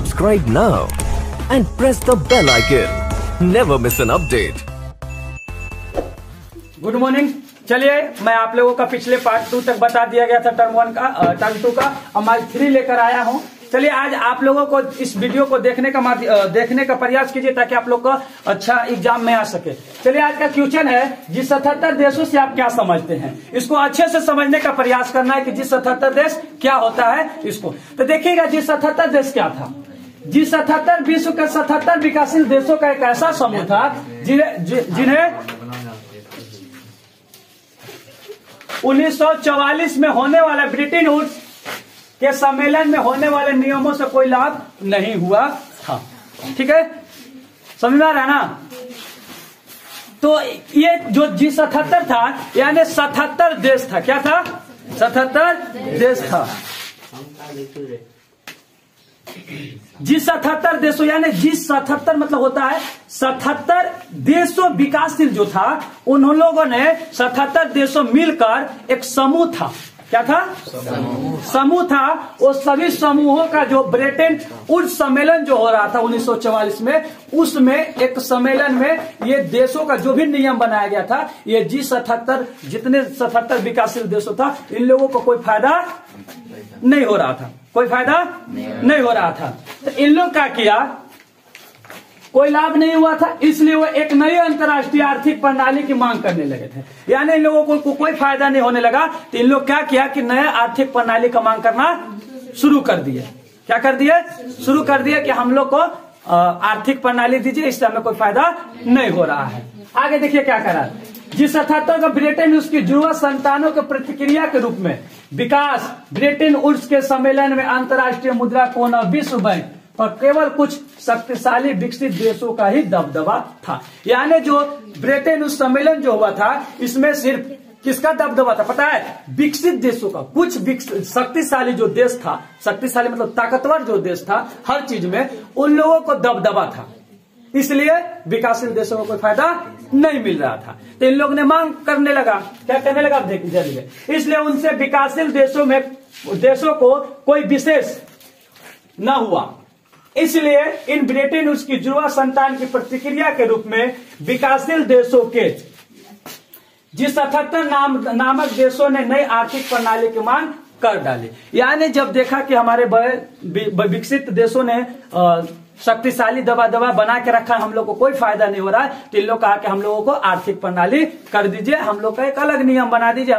Subscribe now and press the bell icon. Never miss an update. Good morning. चलिए, मैं आप लोगों का पिछले पार्ट 2 तक बता दिया गया था, टर्म 1 का, टर्म 2 का। अब मैं 3 लेकर आया हूं। चलिए, आज आप लोगों को इस वीडियो को देखने का प्रयास कीजिए ताकि आप लोग का अच्छा एग्जाम में आ सके। चलिए, आज का क्वेश्चन है, जी 77 देशों से आप क्या समझते हैं। इसको अच्छे से समझने का प्रयास करना है कि जी 77 देश क्या होता है इसको। तो देखिएगा, जी 77 देश क्या था। जी 77 विश्व के 77 विकासशील देशों का एक ऐसा समूह था जिन्हें 1944 में होने वाला ब्रिटेन वुड्स के सम्मेलन में होने वाले नियमों से कोई लाभ नहीं हुआ था। ठीक है, समझ में आ रहा है ना। तो ये जो जी 77 था, यानी 77 देश था। क्या था? 77 देश था। जी 77 देशों, यानी जी 77 मतलब होता है 77 देशों विकासशील जो था, उन लोगों ने 77 देशों मिलकर एक समूह था। क्या था? समूह था। वो सभी समूहों का जो ब्रिटेन वुड्स सम्मेलन जो हो रहा था 1944 में, उसमें एक सम्मेलन में ये देशों का जो भी नियम बनाया गया था, ये जी 77 जितने 77 विकासशील देशों था, इन लोगों को कोई फायदा नहीं हो रहा था। कोई फायदा नहीं हो रहा था। तो इन लोग क्या किया, कोई लाभ नहीं हुआ था, इसलिए वो एक नई अंतर्राष्ट्रीय आर्थिक प्रणाली की मांग करने लगे थे। यानी इन लोगों को कोई फायदा नहीं होने लगा, तो इन लोग क्या किया कि नया आर्थिक प्रणाली का मांग करना शुरू कर दिए। क्या कर दिए? शुरू कर दिए कि हम लोग को आर्थिक प्रणाली दीजिए, इससे हमें कोई फायदा नहीं हो रहा है। आगे देखिए क्या करा। जी 77 का ब्रिटेन उसकी जुड़वा संतानों के प्रतिक्रिया के रूप में विकास ब्रिटेन वुड्स के सम्मेलन में अंतर्राष्ट्रीय मुद्रा कोष और विश्व बैंक पर केवल कुछ शक्तिशाली विकसित देशों का ही दबदबा था। यानी जो ब्रिटेन वुड्स सम्मेलन जो हुआ था, इसमें सिर्फ किसका दबदबा था पता है? विकसित देशों का। कुछ शक्तिशाली जो देश था, शक्तिशाली मतलब ताकतवर जो देश था हर चीज में, उन लोगों को दबदबा था, इसलिए विकासशील देशों को कोई फायदा नहीं मिल रहा था। तो इन लोग ने मांग करने लगा। क्या करने लगा? देखिए, इसलिए उनसे विकासशील देशों को कोई विशेष न हुआ, इसलिए इन ब्रिटेन उसकी जुड़वा संतान की प्रतिक्रिया के रूप में विकासशील देशों के जी 77 नामक देशों ने नई आर्थिक प्रणाली की मांग कर डाली। यानी जब देखा कि हमारे विकसित देशों ने शक्तिशाली दबा बना के रखा है, हम लोग को कोई फायदा नहीं हो रहा है, तो इन लोग कहा कि हम लोगों को आर्थिक प्रणाली कर दीजिए, हम लोग का एक अलग नियम बना दीजिए,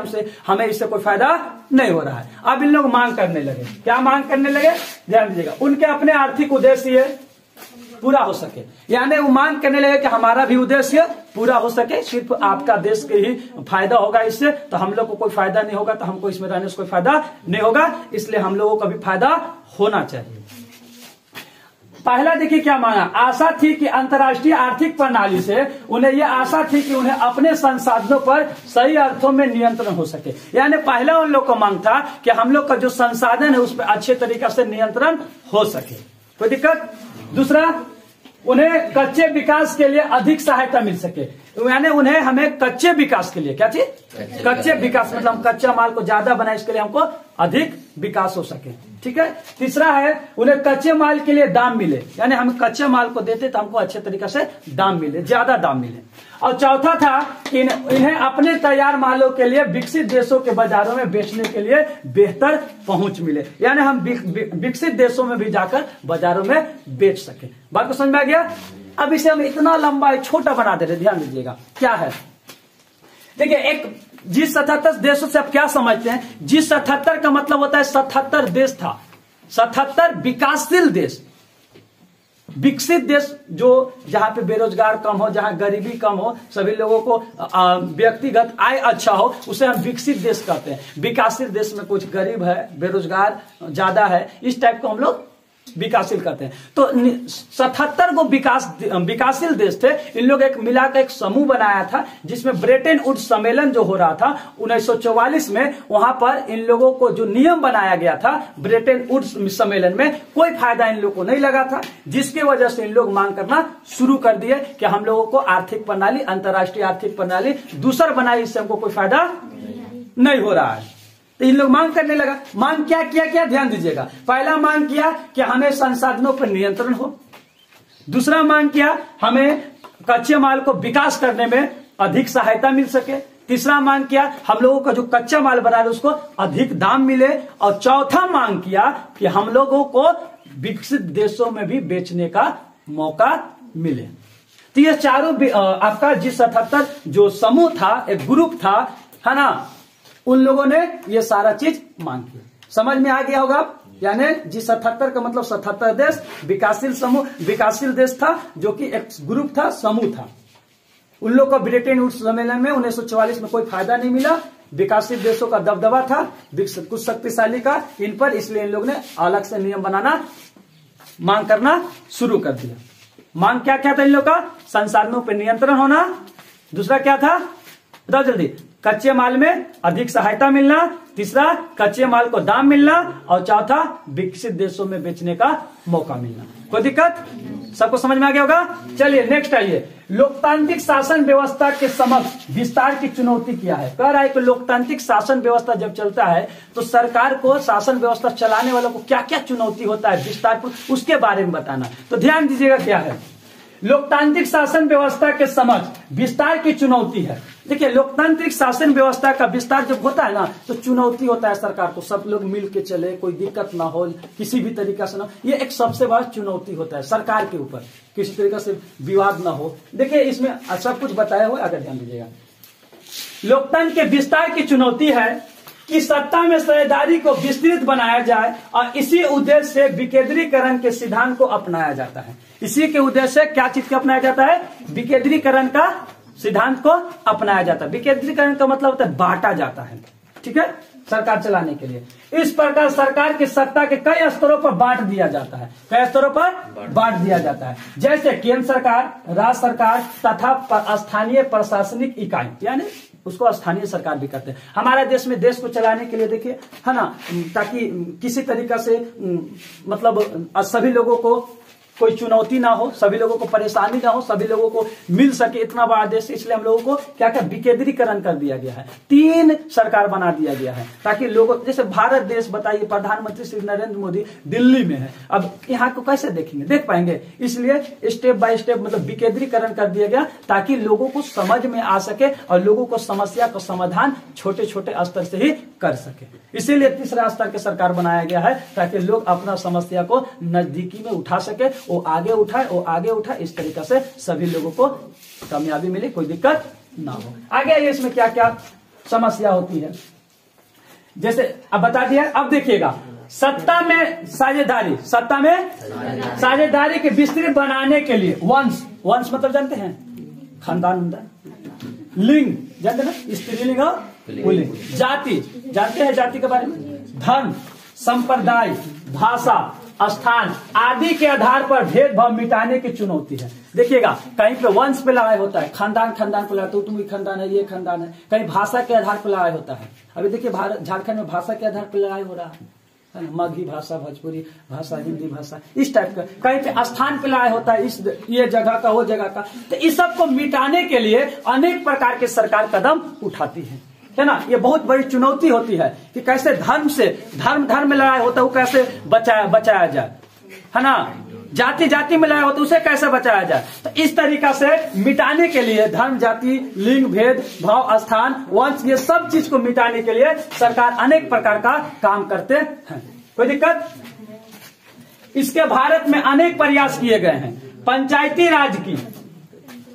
हमें इससे कोई फायदा नहीं हो रहा है। अब इन लोग मांग करने लगे। क्या मांग करने लगे? ध्यान दीजिएगा, उनके अपने आर्थिक उद्देश्य पूरा हो सके। यानी वो मांग करने लगे कि हमारा भी उद्देश्य पूरा हो सके, सिर्फ आपका देश के ही फायदा होगा इससे, तो हम लोग को कोई फायदा नहीं होगा, तो हमको इसमें रहने से कोई फायदा नहीं होगा, इसलिए हम लोगों को भी फायदा होना चाहिए। पहला देखिए क्या मांगा। आशा थी कि अंतर्राष्ट्रीय आर्थिक प्रणाली से उन्हें यह आशा थी कि उन्हें अपने संसाधनों पर सही अर्थों में नियंत्रण हो सके। यानी पहला उन लोग का मांग था कि हम लोग का जो संसाधन है उस पर अच्छे तरीके से नियंत्रण हो सके। कोई दिक्कत? दूसरा, उन्हें कच्चे विकास के लिए अधिक सहायता मिल सके। यानी उन्हें हमें कच्चे विकास के लिए, क्या चीज? कच्चे विकास मतलब हम कच्चा माल को ज्यादा बनाए, इसके लिए हमको अधिक विकास हो सके। ठीक है। तीसरा है, उन्हें कच्चे माल के लिए दाम मिले। यानी हम कच्चे माल को देते तो हमको अच्छे तरीके से दाम मिले, ज्यादा दाम मिले। और चौथा था कि इन्हें अपने तैयार मालों के लिए विकसित देशों के बाजारों में बेचने के लिए बेहतर पहुंच मिले। यानी हम विकसित देशों में भी जाकर बाजारों में बेच सके। बात को समझ में आ गया? अब इसे हम इतना लंबा छोटा बना दे रहे, ध्यान दीजिएगा क्या है। देखिए, एक जी 77 देशों से आप क्या समझते हैं? जी 77 का मतलब होता है 77 देश था, 77 विकासशील देश, विकसित देश, जो जहां पे बेरोजगार कम हो, जहां गरीबी कम हो, सभी लोगों को व्यक्तिगत आय अच्छा हो, उसे हम विकसित देश कहते हैं। विकासशील देश में कुछ गरीब है, बेरोजगार ज्यादा है, इस टाइप को हम लोग विकासशील कहते हैं। तो 77 को विकासशील देश थे। इन लोग एक मिलाकर एक समूह बनाया था, जिसमें ब्रिटेन वुड्स सम्मेलन जो हो रहा था 1944 में, वहां पर इन लोगों को जो नियम बनाया गया था ब्रिटेन वुड्स सम्मेलन में, कोई फायदा इन लोगों को नहीं लगा था, जिसकी वजह से इन लोग मांग करना शुरू कर दिए कि हम लोगों को आर्थिक प्रणाली, अंतर्राष्ट्रीय आर्थिक प्रणाली दूसर बनाई, इससे हमको कोई फायदा नहीं हो रहा है। तो इन लोग मांग करने लगा। मांग क्या किया, क्या ध्यान दीजिएगा। पहला मांग किया कि हमें संसाधनों पर नियंत्रण हो। दूसरा मांग किया हमें कच्चे माल को विकास करने में अधिक सहायता मिल सके। तीसरा मांग किया हम लोगों का जो कच्चा माल बना है उसको अधिक दाम मिले। और चौथा मांग किया कि हम लोगों को विकसित देशों में भी बेचने का मौका मिले। तो ये चारों आपका G77 जो समूह था, एक ग्रुप था, है ना, उन लोगों ने ये सारा चीज मांग किया। समझ में आ गया होगा। यानी G77 का मतलब 77 देश, विकासशील समूह, विकासशील देश था जो कि एक ग्रुप था, समूह था। उन लोग का ब्रिटेन वुड्स सम्मेलन में 1944 में कोई फायदा नहीं मिला। विकासशील देशों का दबदबा था कुछ शक्तिशाली का इन पर, इसलिए इन लोग ने अलग से नियम बनाना, मांग करना शुरू कर दिया। मांग क्या क्या था इन लोग का? संसाधनों पर नियंत्रण होना। दूसरा क्या था, बताओ जल्दी। कच्चे माल में अधिक सहायता मिलना। तीसरा, कच्चे माल को दाम मिलना। और चौथा, विकसित देशों में बेचने का मौका मिलना। कोई दिक्कत? सबको समझ में आ गया होगा। चलिए नेक्स्ट आइए। लोकतांत्रिक शासन व्यवस्था के समक्ष विस्तार की चुनौती क्या है? कह रहा है कि लोकतांत्रिक शासन व्यवस्था जब चलता है तो सरकार को, शासन व्यवस्था चलाने वालों को क्या क्या चुनौती होता है, विस्तार को, उसके बारे में बताना। तो ध्यान दीजिएगा क्या है। लोकतांत्रिक शासन व्यवस्था के समक्ष विस्तार की चुनौती है। देखिए, लोकतांत्रिक शासन व्यवस्था का विस्तार जब होता है ना तो चुनौती होता है सरकार को, सब लोग मिल के चले, कोई दिक्कत ना हो, किसी भी तरीका से ना, ये एक सबसे बड़ा चुनौती होता है सरकार के ऊपर, किसी तरीका से विवाद ना हो। देखिए, इसमें सब कुछ बताया हुआ है, अगर ध्यान दीजिएगा। लोकतंत्र के विस्तार की चुनौती है कि सत्ता में साझेदारी को विस्तृत बनाया जाए और इसी उद्देश्य से विकेंद्रीकरण के सिद्धांत को अपनाया जाता है। इसी के उद्देश्य से क्या चीज को अपनाया जाता है? विकेंद्रीकरण का सिद्धांत को अपनाया जाता है। विकेंद्रीकरण का मतलब होता है बांटा जाता है, ठीक है, सरकार चलाने के लिए। इस प्रकार सरकार की सत्ता के कई स्तरों पर बांट दिया जाता है। कई स्तरों पर बांट दिया जाता है, जैसे केंद्र सरकार, राज्य सरकार तथा स्थानीय प्रशासनिक इकाई, यानी उसको स्थानीय सरकार भी कहते हैं। हमारे देश में देश को चलाने के लिए देखिए, है ना, ताकि किसी तरीका से मतलब सभी लोगों को कोई चुनौती ना हो, सभी लोगों को परेशानी ना हो, सभी लोगों को मिल सके, इतना बड़ा देश, इसलिए हम लोगों को क्या क्या विकेंद्रीकरण कर दिया गया है। 3 सरकार बना दिया गया है ताकि लोगों, जैसे भारत देश, बताइए, प्रधानमंत्री श्री नरेंद्र मोदी दिल्ली में है, अब यहाँ को कैसे देखेंगे, देख पाएंगे? इसलिए स्टेप बाय स्टेप मतलब विकेंद्रीकरण कर दिया गया ताकि लोगों को समझ में आ सके और लोगों को समस्या का समाधान छोटे छोटे स्तर से ही कर सके। इसीलिए तीसरा स्तर के सरकार बनाया गया है ताकि लोग अपना समस्या को नजदीकी में उठा सके, वो आगे उठाए, वो आगे उठाए, इस तरीके से सभी लोगों को कामयाबी मिले, कोई दिक्कत ना हो। आगे आइए, इसमें क्या क्या समस्या होती है, जैसे अब बता दिया। अब देखिएगा, सत्ता में साझेदारी, सत्ता में साझेदारी के विस्तृत बनाने के लिए वंश, वंश मतलब जानते हैं, खानदान, लिंग जानते ना, स्त्रीलिंग और पुल्लिंग, जाति जानते हैं, जाति के बारे में, धर्म, संप्रदाय, भाषा, स्थान आदि के आधार पर भेदभाव मिटाने की चुनौती है। देखिएगा, कहीं पे वंश पे लड़ाई होता है, खानदान खानदान पे लड़ाई, तो तुम खानदान है, ये खानदान है। कहीं भाषा के आधार पर लड़ाई होता है। अभी देखिए, झारखंड में भाषा के आधार पर लड़ाई हो रहा है ना, मगही भाषा, भोजपुरी भाषा, हिंदी भाषा, इस टाइप का। कहीं पे स्थान पे लड़ाई होता है, इस ये जगह का, वो जगह का। तो इस सब को मिटाने के लिए अनेक प्रकार के सरकार कदम उठाती है ना। ये बहुत बड़ी चुनौती होती है कि कैसे धर्म से, धर्म में लड़ाई होता है, वो कैसे बचाया जाए, है ना। जाति जाति में लड़ाई होता है, उसे कैसे बचाया जाए। तो इस तरीका से मिटाने के लिए धर्म, जाति, लिंग, भेद भाव, स्थान, वंश, ये सब चीज को मिटाने के लिए सरकार अनेक प्रकार का काम करते हैं। कोई दिक्कत? इसके भारत में अनेक प्रयास किए गए हैं। पंचायती राज की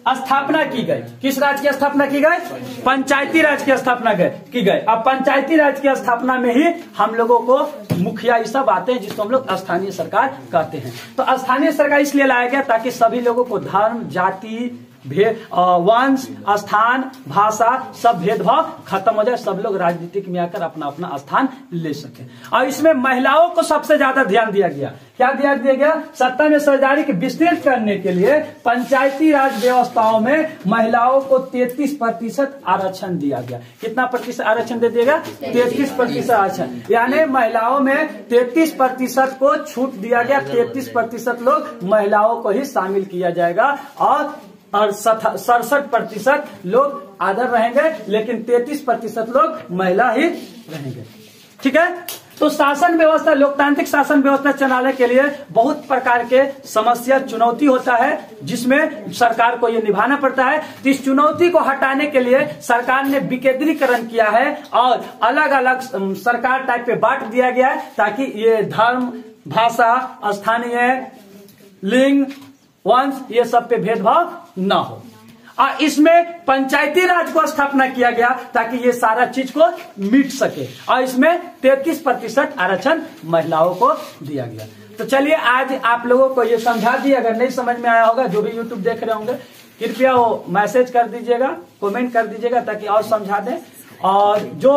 स्थापना की गई। किस राज की स्थापना की गई? पंचायती राज की स्थापना की गई। अब पंचायती राज की स्थापना में ही हम लोगों को मुखिया ये सब आते हैं, जिसको हम लोग स्थानीय सरकार कहते हैं। तो स्थानीय सरकार इसलिए लाया गया ताकि सभी लोगों को धर्म, जाति, भेद, वंश, स्थान, भाषा, सब भेदभाव खत्म हो जाए, सब लोग राजनीतिक में आकर अपना अपना स्थान ले सके। और इसमें महिलाओं को सबसे ज्यादा ध्यान दिया गया। क्या ध्यान दिया गया? सत्ता में साझेदारी के विस्तृत करने के लिए पंचायती राज व्यवस्थाओं में महिलाओं को 33% आरक्षण दिया गया। कितना प्रतिशत आरक्षण दे दिएगा? 33% आरक्षण, यानी महिलाओं में 33% को छूट दिया गया। 33% लोग महिलाओं को ही शामिल किया जाएगा और 67% लोग अदर रहेंगे, लेकिन 33% लोग महिला ही रहेंगे। ठीक है। तो शासन व्यवस्था, लोकतांत्रिक शासन व्यवस्था चलाने के लिए बहुत प्रकार के समस्या चुनौती होता है, जिसमें सरकार को ये निभाना पड़ता है। तो इस चुनौती को हटाने के लिए सरकार ने विकेंद्रीकरण किया है और अलग अलग सरकार टाइप पे बांट दिया गया है, ताकि ये धर्म, भाषा, स्थानीय, लिंग, वंश, ये सब पे भेदभाव न हो। और इसमें पंचायती राज को स्थापना किया गया ताकि ये सारा चीज को मिट सके, और इसमें 33% आरक्षण महिलाओं को दिया गया। तो चलिए आज आप लोगों को ये समझा दी। अगर नहीं समझ में आया होगा, जो भी यूट्यूब देख रहे होंगे, कृपया वो मैसेज कर दीजिएगा, कमेंट कर दीजिएगा, ताकि और समझा दें। और जो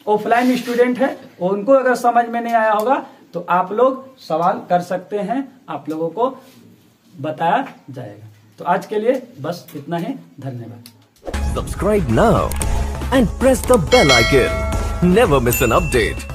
ऑफलाइन स्टूडेंट है उनको अगर समझ में नहीं आया होगा तो आप लोग सवाल कर सकते हैं, आप लोगों को बताया जाएगा। तो आज के लिए बस इतना ही। धन्यवाद। Subscribe now and press the bell icon. Never miss an update.